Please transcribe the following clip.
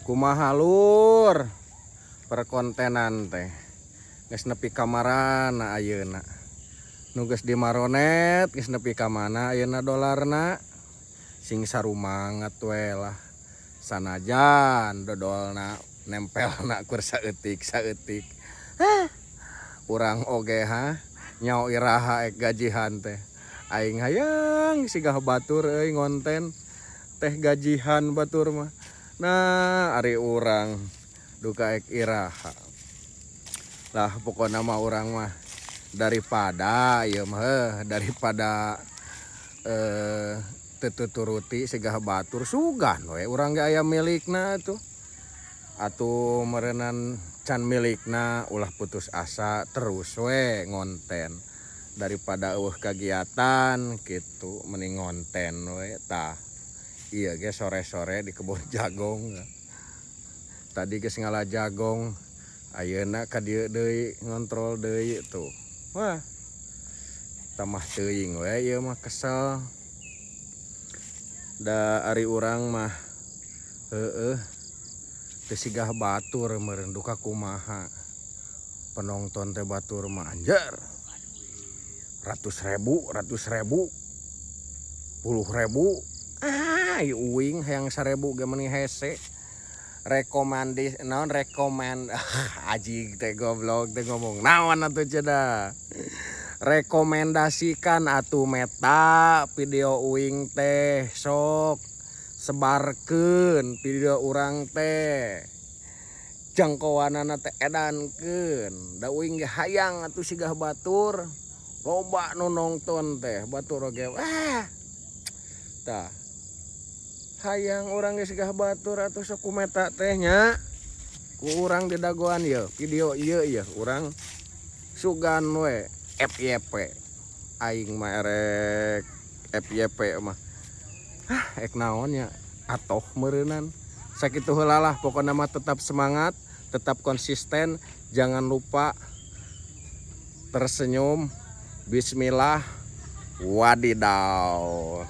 Kumaha lur perkontenan teh geus nepi ka marana ayeuna nu geus dimaronet geus nepi ka mana ayeuna dolarna sing sarumanget we lah sanajan dodolna nempelna kur saeutik urang oge nyao iraha ek gajihan teh aing hayang sigah batur euy ngonten teh gajihan batur mah. Nah ari urang duka ek iraha lah pokoknya mah urang mah daripada ieu mah daripada tuturuti sigah batur sugan we urang ge aya milikna tuh atuh meureunnan can milikna ulah putus asa terus we ngonten daripada eueuh kegiatan gitu mending ngonten we tah. Iya ge sore-sore di kebun jagong. Tadi geus ngalah jagong, ayeuna ka dieu deui ngontrol deui tuh. Wah. Tamah teuing we ieu mah kesel. Da ari urang mah heueuh teu sigah batur meureun duka kumaha. Penonton teh batur mah anjer. Ratus ribu, puluh ribu. Uing hayang 1000 ge meuni hese rekomend aji teh goblok teh ngomong naon atuh cenah rekomendasikan atuh meta video uing teh sok sebarkeun video urang teh jangkauanana teh edankeun da uing ge hayang atuh sigah batur loba nu nongton teh batur oge tah hayang orang geus sigah batur atuh sok kumeta teh nya ku urang di dagoan ieu video ieu urang sugan we FYP aing mah erek FYP mah ek naon nya atoh meureunan sakitu heula lah pokona mah tetap semangat tetap konsisten jangan lupa tersenyum bismillah wadidaw.